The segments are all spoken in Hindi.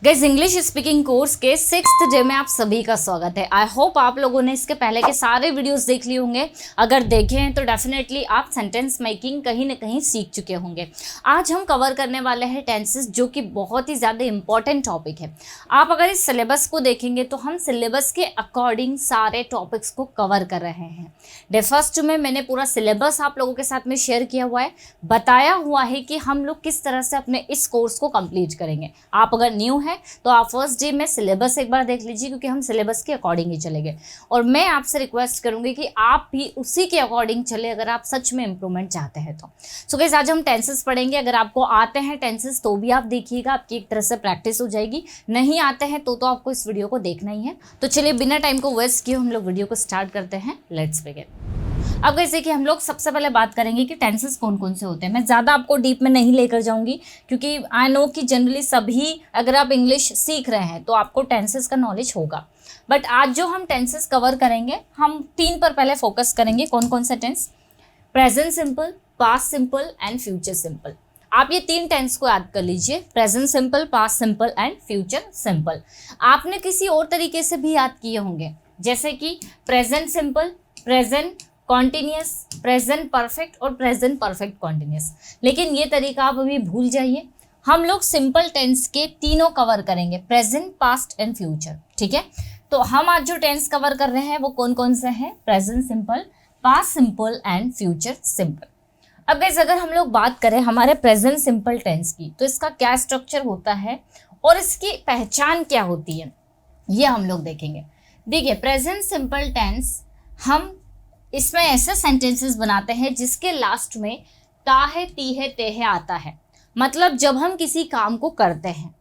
गाइस इंग्लिश स्पीकिंग कोर्स के 6th डे में आप सभी का स्वागत है। आई होप आप लोगों ने इसके पहले के सारे वीडियोस देख लिए होंगे। अगर देखे हैं तो डेफिनेटली आप सेंटेंस मेकिंग कहीं ना कहीं सीख चुके होंगे। आज हम कवर करने वाले हैं टेंसेस, जो कि बहुत ही ज़्यादा इंपॉर्टेंट टॉपिक है। आप अगर इस सिलेबस को देखेंगे तो हम सिलेबस के अकॉर्डिंग सारे टॉपिक्स को कवर कर रहे हैं। डे फर्स्ट में मैंने पूरा सिलेबस आप लोगों के साथ में शेयर किया हुआ है, बताया हुआ है कि हम लोग किस तरह से अपने इस कोर्स को कंप्लीट करेंगे। आप अगर न्यू है तो आप फर्स्ट डे में सिलेबस एक बार देख लीजिए, क्योंकि हम सिलेबस के अकॉर्डिंग ही चलेंगे। और मैं आपसे रिक्वेस्ट करूंगी कि आप भी उसी के अकॉर्डिंग चले, अगर आप सच में इंप्रूवमेंट चाहते हैं तो। सो गाइस आज हम टेंसेस पढ़ेंगे। अगर आपको आते हैं टेंसेस तो भी आप देखिएगा, आपकी एक तरह से प्रैक्टिस हो जाएगी। नहीं आते हैं तो आपको इस वीडियो को देखना ही है। तो चलिए बिना टाइम को वेस्ट किए हम लोग वीडियो को स्टार्ट करते हैं। Let's begin. अब जैसे कि हम लोग सबसे पहले बात करेंगे कि टेंसेस कौन कौन से होते हैं। मैं ज़्यादा आपको डीप में नहीं लेकर जाऊंगी, क्योंकि आई नो कि जनरली सभी अगर आप इंग्लिश सीख रहे हैं तो आपको टेंसेस का नॉलेज होगा। बट आज जो हम टेंसेस कवर करेंगे, हम 3 पर पहले फोकस करेंगे। कौन कौन सा tense? Present simple, past simple and future simple. आप ये 3 टेंस को याद कर लीजिए, present simple, past simple and future simple. आपने किसी और तरीके से भी याद किए होंगे, जैसे कि present simple, present continuous, present perfect और प्रेजेंट परफेक्ट कॉन्टिन्यूस। लेकिन ये तरीका आप अभी भूल जाइए। हम लोग सिंपल टेंस के तीनों कवर करेंगे, प्रेजेंट, पास्ट एंड फ्यूचर। ठीक है, तो हम आज जो टेंस कवर कर रहे हैं वो कौन कौन से हैं? Present simple, past simple and future simple. अब गाइस अगर हम लोग बात करें हमारे प्रेजेंट सिंपल टेंस की, तो इसका क्या स्ट्रक्चर होता है और इसकी पहचान क्या होती है, ये हम लोग देखेंगे। देखिए प्रेजेंट सिंपल टेंस, हम इसमें ऐसे सेंटेंसेस बनाते हैं जिसके लास्ट में ता है, ती है, ते है आता है। मतलब जब हम किसी काम को करते हैं,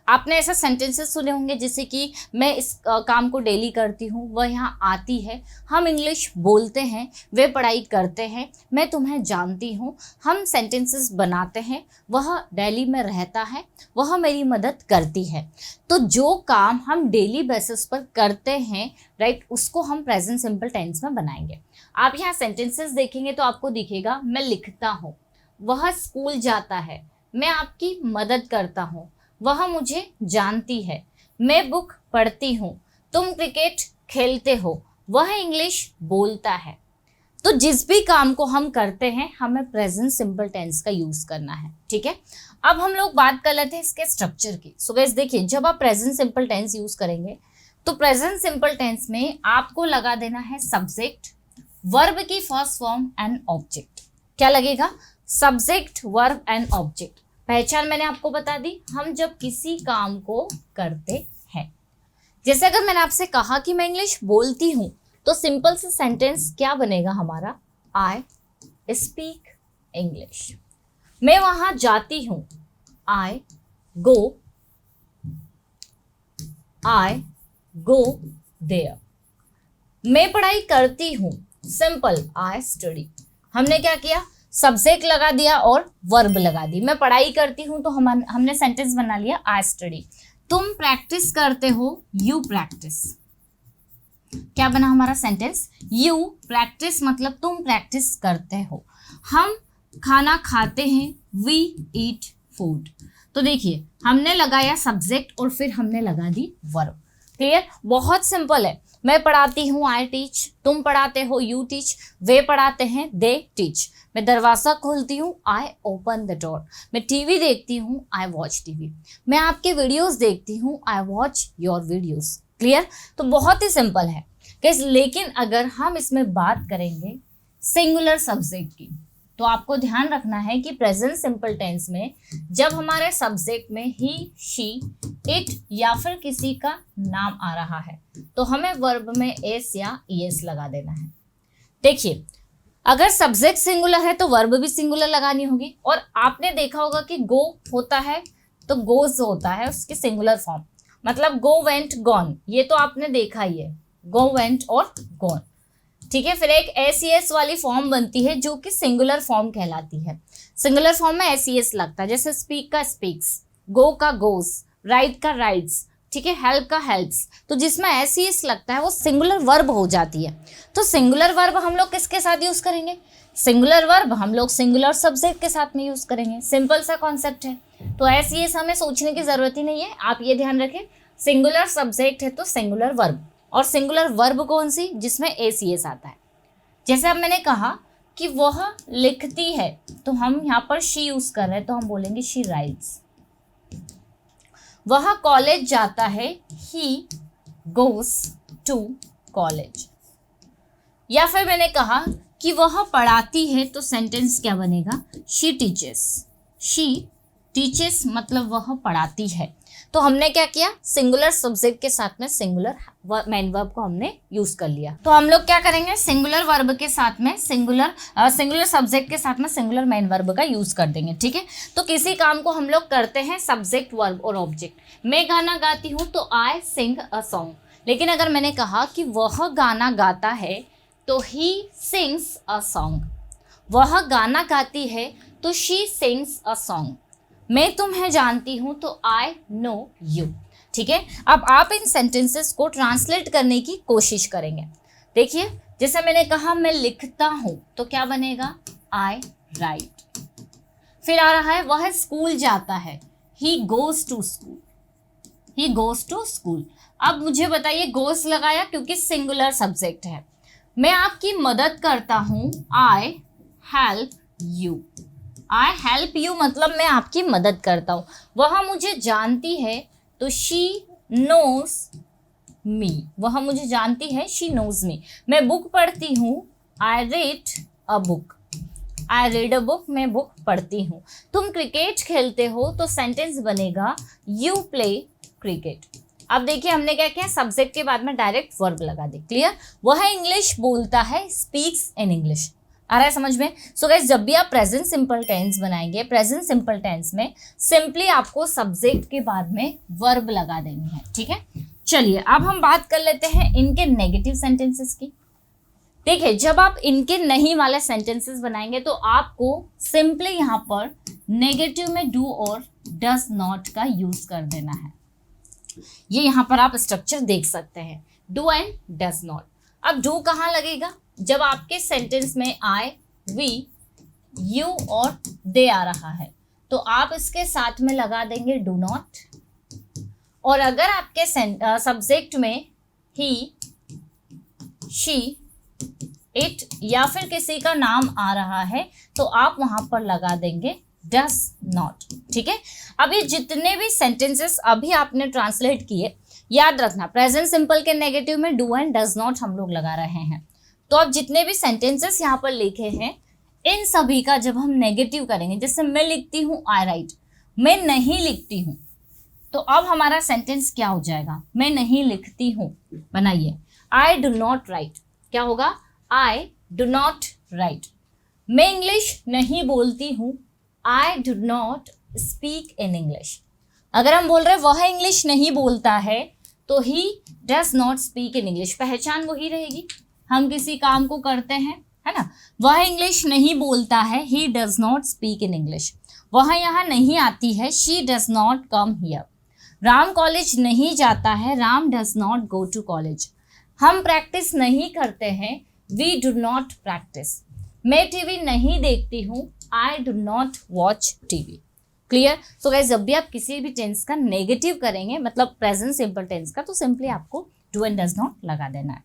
आपने ऐसे सेंटेंसेस सुने होंगे जैसे कि मैं इस काम को डेली करती हूँ, वह यहाँ आती है। हम इंग्लिश बोलते हैं, वे पढ़ाई करते हैं, मैं तुम्हें जानती हूँ। हम सेंटेंसेस बनाते हैं, वह डेली में रहता है, वह मेरी मदद करती है। तो जो काम हम डेली बेसिस पर करते हैं, राइट, उसको हम प्रेजेंट सिंपल टेंस में बनाएंगे। आप यहाँ सेंटेंसेस देखेंगे तो आपको दिखेगा, मैं लिखता हूँ, वह स्कूल जाता है, मैं आपकी मदद करता हूँ, वह मुझे जानती है, मैं बुक पढ़ती हूँ, तुम क्रिकेट खेलते हो, वह इंग्लिश बोलता है। तो जिस भी काम को हम करते हैं हमें प्रेजेंट सिंपल टेंस का यूज करना है। ठीक है, अब हम लोग बात कर लेते हैं इसके स्ट्रक्चर की। सो गाइस देखिए, जब आप प्रेजेंट सिंपल टेंस यूज करेंगे तो प्रेजेंट सिंपल टेंस में आपको लगा देना है सब्जेक्ट, वर्ब की फर्स्ट फॉर्म एंड ऑब्जेक्ट। क्या लगेगा? Subject, verb and object. पहचान मैंने आपको बता दी, हम जब किसी काम को करते हैं। जैसे अगर मैंने आपसे कहा कि मैं इंग्लिश बोलती हूँ, तो सिंपल से सेंटेंस क्या बनेगा हमारा? I speak English. मैं वहां जाती हूँ, आई गो देयर। मैं पढ़ाई करती हूँ, सिंपल, आई स्टडी। हमने क्या किया? सब्जेक्ट लगा दिया और वर्ब लगा दी। मैं पढ़ाई करती हूँ तो हमने सेंटेंस बना लिया, आई स्टडी। तुम प्रैक्टिस करते हो, यू प्रैक्टिस। क्या बना हमारा सेंटेंस? यू प्रैक्टिस, मतलब तुम प्रैक्टिस करते हो। हम खाना खाते हैं, वी ईट फूड। तो देखिए हमने लगाया सब्जेक्ट और फिर हमने लगा दी वर्ब। क्लियर? बहुत सिंपल है। मैं पढ़ाती हूँ, आई टीच। तुम पढ़ाते हो, यू टीच। वे पढ़ाते हैं, दे टीच। मैं दरवाज़ा खोलती हूँ, आई ओपन द डोर। मैं टीवी देखती हूँ, आई वॉच टीवी। मैं आपके वीडियोस देखती हूँ, I watch your videos. Clear? तो बहुत ही सिंपल है गाइस। लेकिन अगर हम इसमें बात करेंगे सिंगुलर सब्जेक्ट की, तो आपको ध्यान रखना है कि प्रेजेंट सिंपल टेंस में जब हमारे सब्जेक्ट में ही, शी, इट या फिर किसी का नाम आ रहा है तो हमें वर्ब में एस या ईएस लगा देना है। देखिए अगर सब्जेक्ट सिंगुलर है तो वर्ब भी सिंगुलर लगानी होगी। और आपने देखा होगा कि गो होता है तो गोज होता है उसकी सिंगुलर फॉर्म, मतलब गो वेंट गॉन। ये तो आपने देखा ही है, गो वेंट और गॉन। ठीक है, फिर एक एस वाली फॉर्म बनती है जो कि सिंगुलर फॉर्म कहलाती है। सिंगुलर फॉर्म में एस लगता है, जैसे स्पीक का स्पीक्स, गो का गोज, राइट का राइट्स। ठीक है, हेल्प का हेल्प्स। तो जिसमें एस लगता है वो सिंगुलर वर्ब हो जाती है। तो सिंगुलर वर्ब हम लोग किसके साथ यूज करेंगे? सिंगुलर वर्ब हम लोग सिंगुलर सब्जेक्ट के साथ में यूज करेंगे। सिंपल सा कॉन्सेप्ट है। तो ऐसे ये हमें सोचने की जरूरत ही नहीं है। आप ये ध्यान रखें, सिंगुलर सब्जेक्ट है तो सिंगुलर वर्ब, और सिंगुलर वर्ब कौन सी, जिसमें एसीएस आता है। जैसे अब मैंने कहा कि वह लिखती है, तो हम यहाँ पर शी यूज कर रहे हैं, तो हम बोलेंगे शी राइट्स। वह कॉलेज जाता है, ही गोस टू कॉलेज। या फिर मैंने कहा कि वह पढ़ाती है, तो सेंटेंस क्या बनेगा, शी टीचेस। शी टीचेस मतलब वह पढ़ाती है। तो हमने क्या किया, सिंगुलर सब्जेक्ट के साथ में सिंगुलर मेन वर्ब को हमने यूज कर लिया। तो हम लोग क्या करेंगे, सिंगुलर वर्ब के साथ में सिंगुलर सब्जेक्ट के साथ में सिंगुलर मेन वर्ब का यूज कर देंगे, ठीक है। तो किसी काम को हम लोग करते हैं सब्जेक्ट, वर्ब और ऑब्जेक्ट। मैं गाना गाती हूँ तो आई सिंग अ सॉन्ग, लेकिन अगर मैंने कहा कि वह गाना गाता है तो ही सिंग्स अ सॉन्ग। वह गाना गाती है तो शी सिंग्स अ सॉन्ग। मैं तुम्हें जानती हूँ तो आई नो यू, ठीक है। अब आप इन सेंटेंसेस को ट्रांसलेट करने की कोशिश करेंगे। देखिए, जैसे मैंने कहा मैं लिखता हूँ, तो क्या बनेगा, आई राइट। फिर आ रहा है वह स्कूल जाता है, he goes to school. He goes to school. अब मुझे बताइए, गोज लगाया क्योंकि सिंगुलर सब्जेक्ट है। मैं आपकी मदद करता हूँ, I help you. I help you मतलब मैं आपकी मदद करता हूँ। वह मुझे जानती है तो शी नोज मी। वह मुझे जानती है, शी नोज मी। मैं बुक पढ़ती हूँ, I read a book. I read a book, मैं बुक पढ़ती हूँ। तुम क्रिकेट खेलते हो, तो सेंटेंस बनेगा यू प्ले क्रिकेट। अब देखिए हमने क्या किया, सब्जेक्ट के बाद में डायरेक्ट वर्ब लगा दी। क्लियर। वह इंग्लिश बोलता है, स्पीक्स इन इंग्लिश। आ रहा है समझ में। सो गाइस, जब भी आप प्रेजेंट सिंपल टेंस बनाएंगे, प्रेजेंट सिंपल टेंस में सिंपली आपको सब्जेक्ट के बाद में वर्ब लगा देनी है, ठीक है। चलिए अब हम बात कर लेते हैं इनके नेगेटिव सेंटेंसेस की। देखिए, जब आप इनके नहीं वाले सेंटेंसेस बनाएंगे तो आपको सिंपली यहाँ पर नेगेटिव में डू और डज नॉट का यूज कर देना है। ये यहाँ पर आप स्ट्रक्चर देख सकते हैं, डू एंड डज नॉट। अब डू कहाँ लगेगा, जब आपके सेंटेंस में आई, वी, यू और दे आ रहा है, तो आप इसके साथ में लगा देंगे डू नॉट। और अगर आपके सब्जेक्ट में ही, शी, इट या फिर किसी का नाम आ रहा है, तो आप वहां पर लगा देंगे डज नॉट, ठीक है। अब ये जितने भी सेंटेंसेस अभी आपने ट्रांसलेट किए, याद रखना प्रेजेंट सिंपल के नेगेटिव में डू एंड डज नॉट हम लोग लगा रहे हैं। तो अब जितने भी सेंटेंसेस यहाँ पर लिखे हैं, इन सभी का जब हम नेगेटिव करेंगे, जैसे मैं लिखती हूँ आई राइट, मैं नहीं लिखती हूँ, तो अब हमारा सेंटेंस क्या हो जाएगा, मैं नहीं लिखती हूँ। बनाइए, आई डू नॉट राइट, क्या होगा, आई डू नॉट राइट। मैं इंग्लिश नहीं बोलती हूँ, I do not speak in English. अगर हम बोल रहे हैं वह इंग्लिश नहीं बोलता है, तो ही does not speak in English. पहचान वही रहेगी, हम किसी काम को करते हैं, है ना। वह इंग्लिश नहीं बोलता है, he does not speak in English. वह यहाँ नहीं आती है, she does not come here. Ram college नहीं जाता है, Ram does not go to college. हम प्रैक्टिस नहीं करते हैं, वी डू नॉट प्रैक्टिस। मैं टीवी नहीं देखती हूँ, I do not watch TV. Clear. So guys, जब भी आप किसी भी टेंस का नेगेटिव करेंगे, मतलब प्रेजेंट सिंपल टेंस का, तो सिंपली आपको डू एंड डज नॉट लगा देना है।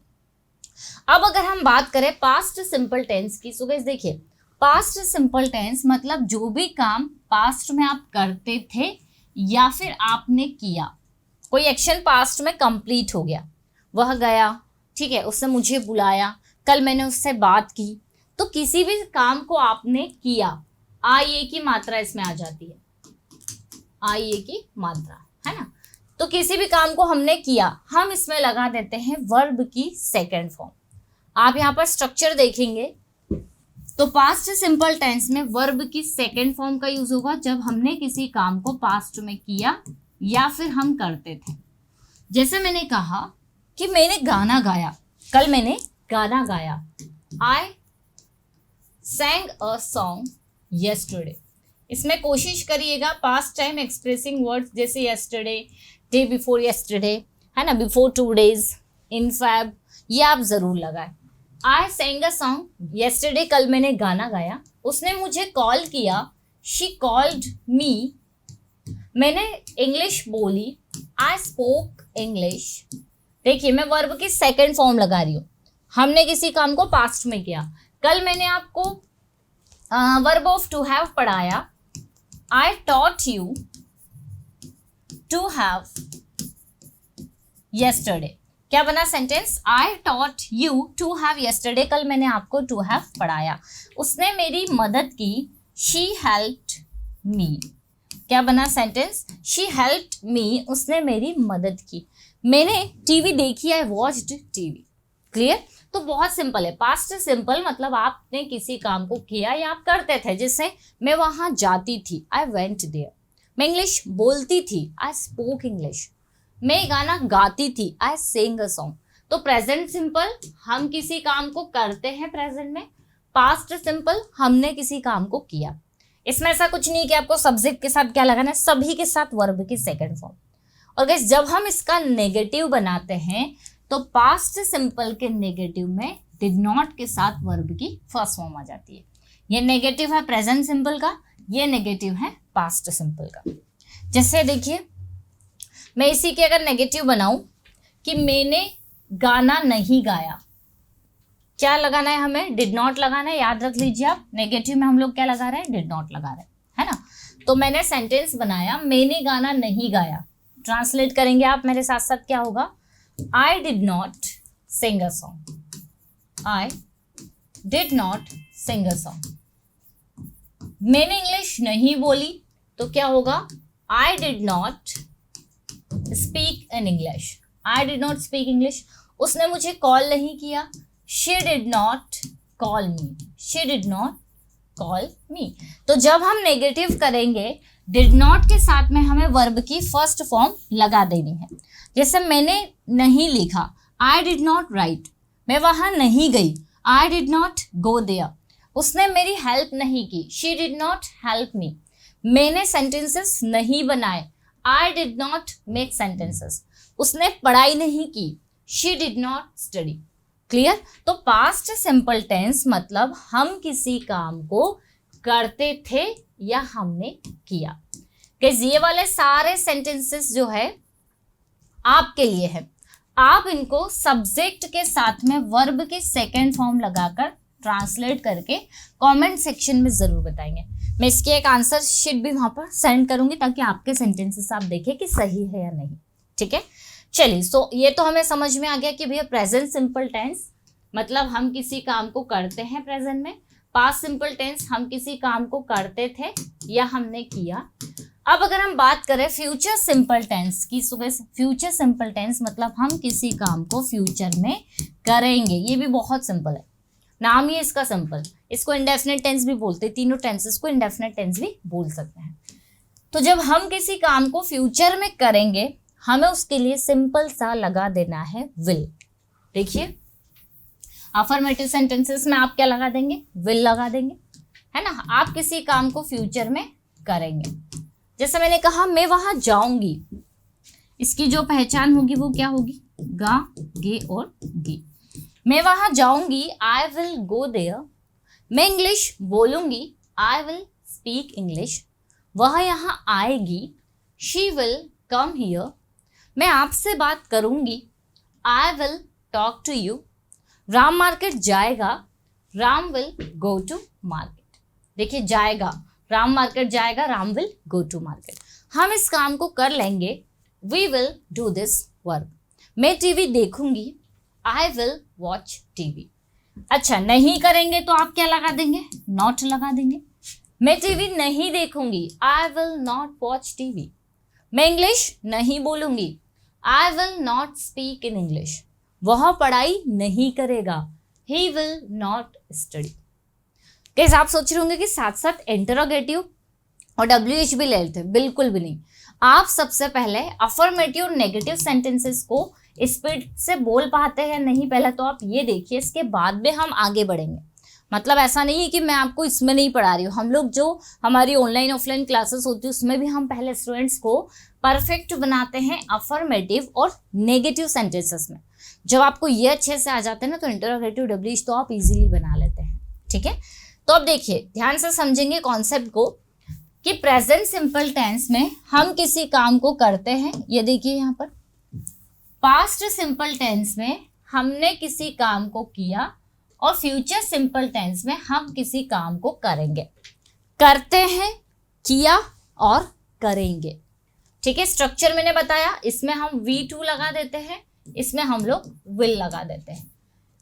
अब अगर हम बात करें पास्ट सिंपल टेंस की, सो गाइस देखिए, पास्ट सिंपल टेंस मतलब जो भी काम पास्ट में आप करते थे या फिर आपने किया, कोई एक्शन पास्ट में कंप्लीट हो गया, वह गया, ठीक है, उसने मुझे बुलाया, कल मैंने उससे बात की, तो किसी भी काम को आपने किया, आई ए की मात्रा इसमें आ जाती है, आई ए की मात्रा, है ना। तो किसी भी काम को हमने किया, हम इसमें लगा देते हैं वर्ब की सेकंड फॉर्म। आप यहाँ पर स्ट्रक्चर देखेंगे तो पास्ट सिंपल टेंस में वर्ब की सेकंड फॉर्म का यूज होगा जब हमने किसी काम को पास्ट में किया या फिर हम करते थे। जैसे मैंने कहा कि मैंने गाना गाया, कल मैंने गाना गाया, आई sang a song yesterday। इसमें कोशिश करिएगा पास्ट टाइम एक्सप्रेसिंग वर्ड्स जैसे yesterday, डे बिफोर yesterday, है ना, बिफोर 2 days, इन फैब, ये आप जरूर लगाएं। आई sang a song yesterday, कल मैंने गाना गाया, उसने मुझे कॉल किया, she called me मैंने इंग्लिश बोली, आई स्पोक इंग्लिश। देखिए मैं वर्ब की सेकंड फॉर्म लगा रही हूँ। हमने किसी काम को पास्ट में किया। कल मैंने आपको वर्ब ऑफ टू हैव पढ़ाया, I taught you to have yesterday। क्या बना sentence? I taught you to have yesterday। कल मैंने आपको टू हैव पढ़ाया, उसने मेरी मदद की, she helped me। क्या बना सेंटेंस? she helped me, उसने मेरी मदद की। मैंने टीवी देखी, आई वॉच्ड टीवी। क्लियर? तो बहुत सिंपल है। पास्ट सिंपल मतलब आपने किसी काम को किया या आप करते थे। जैसे मैं वहां जाती थी, आई वेंट देयर। मैं इंग्लिश बोलती थी, आई स्पोक इंग्लिश। मैं गाना गाती थी, आई सिंग अ सॉन्ग। तो प्रेजेंट सिंपल हम किसी काम को करते हैं प्रेजेंट में, पास्ट सिंपल हमने किसी काम को किया। इसमें ऐसा कुछ नहीं कि आपको सब्जेक्ट के साथ क्या लगाना है, सभी के साथ वर्ब की सेकंड फॉर्म। और गाइस जब हम इसका नेगेटिव बनाते हैं तो पास्ट सिंपल के नेगेटिव में डिड नॉट के साथ वर्ब की फर्स्ट फॉर्म आ जाती है। ये नेगेटिव है प्रेजेंट सिंपल का, ये नेगेटिव है पास्ट सिंपल का। जैसे देखिए मैं इसी के अगर नेगेटिव बनाऊं कि मैंने गाना नहीं गाया, क्या लगाना है हमें? डिड नॉट लगाना है। याद रख लीजिए आप, नेगेटिव में हम लोग क्या लगा रहे हैं? डिड नॉट लगा रहे हैं, है ना। तो मैंने सेंटेंस बनाया, मैंने गाना नहीं गाया। ट्रांसलेट करेंगे आप मेरे साथ साथ, क्या होगा? I did not sing a song. I did not sing a song. मैंने इंग्लिश नहीं बोली तो क्या होगा? I did not speak in English. I did not speak English. उसने मुझे कॉल नहीं किया, she did not call me. She did not call me. तो जब हम नेगेटिव करेंगे डिड नॉट के साथ में हमें वर्ब की फर्स्ट फॉर्म लगा देनी है। जैसे मैंने नहीं लिखा, आई डिड नॉट राइट। मैं वहां नहीं गई, I did not go there. उसने मेरी हेल्प नहीं की, she did not help me. मैंने सेंटेंसेस नहीं बनाए, I did not make sentences. उसने पढ़ाई नहीं की, she did not study. Clear? तो पास्ट सिंपल टेंस मतलब हम किसी काम को करते थे या हमने किया। गाइस ये वाले सारे सेंटेंसेस जो है आपके लिए है। आप इनको सब्जेक्ट के साथ में वर्ब के सेकेंड फॉर्म लगाकर ट्रांसलेट करके कमेंट सेक्शन में जरूर बताएंगे। मैं इसकी एक आंसर शीट भी वहां पर सेंड करूंगी ताकि आपके सेंटेंसेस आप देखें कि सही है या नहीं। ठीक है, चलिए। सो ये तो हमें समझ में आ गया कि भैया प्रेजेंट सिंपल टेंस मतलब हम किसी काम को करते हैं प्रेजेंट में, पास्ट सिंपल टेंस हम किसी काम को करते थे या हमने किया। अब अगर हम बात करें फ्यूचर सिंपल टेंस की, फ्यूचर सिंपल टेंस मतलब हम किसी काम को फ्यूचर में करेंगे। ये भी बहुत सिंपल है, नाम ही इसका सिंपल। इसको इंडेफिनिट टेंस भी बोलते हैं, तीनों टेंसेस को इंडेफिनिट टेंस भी बोल सकते हैं। तो जब हम किसी काम को फ्यूचर में करेंगे हमें उसके लिए सिंपल सा लगा देना है विल। देखिए अफर्मेटिव सेंटेंसेस में आप क्या लगा देंगे? विल लगा देंगे, है ना। आप किसी काम को फ्यूचर में करेंगे। जैसे मैंने कहा मैं वहां जाऊंगी, इसकी जो पहचान होगी वो क्या होगी? गा, गे और गी। मैं वहां जाऊंगी, आई विल गो देयर। मैं इंग्लिश बोलूंगी, आई विल स्पीक इंग्लिश। वह यहाँ आएगी, शी विल कम हियर। मैं आपसे बात करूंगी, I will talk to you. Ram market जाएगा, Ram will go to market. देखिए जाएगा, राम मार्केट जाएगा, Ram will go to market. हम इस काम को कर लेंगे, we will do this work. मैं टीवी देखूंगी, आई विल वॉच टीवी। अच्छा नहीं करेंगे तो आप क्या लगा देंगे? नॉट लगा देंगे। मैं टीवी नहीं देखूंगी, I will not watch TV. मैं इंग्लिश नहीं बोलूंगी, I will not speak in English. वह पढ़ाई नहीं करेगा, ही विल नॉट स्टडी। कैसे आप सोच रहे होंगे कि साथ साथ इंटरोगेटिव और WH भी ले लेते? बिल्कुल भी नहीं। आप सबसे पहले अफर्मेटिव और नेगेटिव सेंटेंसेस को स्पीड से बोल पाते हैं नहीं, पहले तो आप ये देखिए, इसके बाद में हम आगे बढ़ेंगे। मतलब ऐसा नहीं है कि मैं आपको इसमें नहीं पढ़ा रही हूँ। हम लोग जो हमारी ऑनलाइन ऑफलाइन क्लासेस होती है उसमें भी हम पहले स्टूडेंट्स को परफेक्ट बनाते हैं अफर्मेटिव और नेगेटिव सेंटेंसेस में। जब आपको ये अच्छे से आ जाते हैं ना तो इंटरोगेटिव WH तो आप इजीली बना लेते हैं। ठीक है, तो अब देखिए ध्यान से समझेंगे कॉन्सेप्ट को। कि प्रेजेंट सिंपल टेंस में हम किसी काम को करते हैं, ये देखिए यहाँ पर। पास्ट सिंपल टेंस में हमने किसी काम को किया और फ्यूचर सिंपल टेंस में हम किसी काम को करेंगे। करते हैं, किया और करेंगे। ठीक है, स्ट्रक्चर मैंने बताया, इसमें हम V2 लगा देते हैं, इसमें हम लोग विल लगा देते हैं।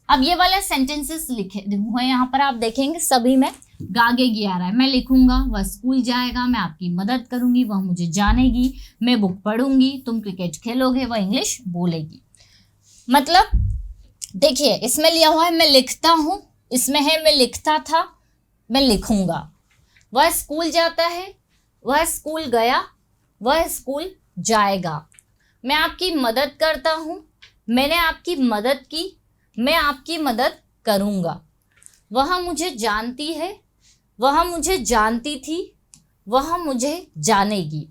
अब ये वाले सेंटेंसेस लिखे हुए यहाँ पर आप देखेंगे, सभी में गागेगी आ रहा है। मैं लिखूंगा, वह स्कूल जाएगा, मैं आपकी मदद करूंगी, वह मुझे जानेगी, मैं बुक पढ़ूंगी, तुम क्रिकेट खेलोगे, वह इंग्लिश बोलेगी। मतलब देखिए, इसमें लिया हुआ है मैं लिखता हूं, इसमें है मैं लिखता था, मैं लिखूंगा। वह स्कूल जाता है, वह स्कूल गया, वह स्कूल जाएगा। मैं आपकी मदद करता हूं, मैंने आपकी मदद की, मैं आपकी मदद करूंगा। वह मुझे जानती है, वह मुझे जानती थी, वह मुझे जानेगी।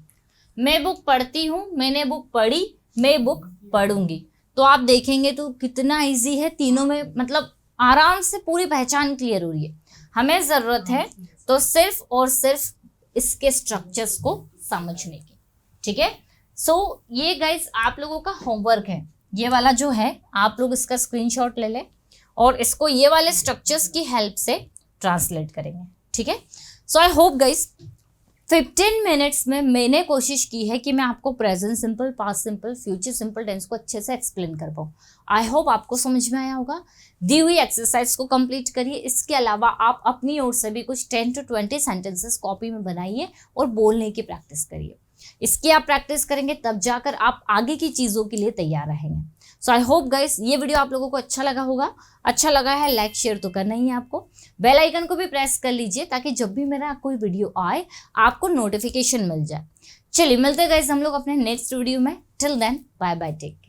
मैं बुक पढ़ती हूँ, मैंने बुक पढ़ी, मैं बुक पढ़ूंगी। तो आप देखेंगे तो कितना इजी है, तीनों में मतलब आराम से पूरी पहचान क्लियर हो रही है। हमें ज़रूरत है तो सिर्फ और सिर्फ इसके स्ट्रक्चर्स को समझने की। ठीक है, सो ये गाइस आप लोगों का होमवर्क है, ये वाला जो है आप लोग इसका स्क्रीनशॉट ले लें और इसको ये वाले स्ट्रक्चर्स की हेल्प से ट्रांसलेट करेंगे। ठीक है, so I hope guys 15 minutes में मैंने कोशिश की है कि मैं आपको present simple, past simple, future simple tense को अच्छे से एक्सप्लेन कर पाऊँ। आई होप आपको समझ में आया होगा। दी हुई एक्सरसाइज को कंप्लीट करिए। इसके अलावा आप अपनी ओर से भी कुछ 10 to 20 सेंटेंसेस कॉपी में बनाइए और बोलने की प्रैक्टिस करिए। इसकी आप प्रैक्टिस करेंगे तब जाकर आप आगे की चीज़ों के लिए तैयार रहेंगे। सो आई होप गाइस ये वीडियो आप लोगों को अच्छा लगा होगा। अच्छा लगा है लाइक शेयर तो करना ही है आपको। बेल आइकन को भी प्रेस कर लीजिए ताकि जब भी मेरा कोई वीडियो आए आपको नोटिफिकेशन मिल जाए। चलिए मिलते हैं गाइस हम लोग अपने नेक्स्ट वीडियो में। Till then bye bye, take care.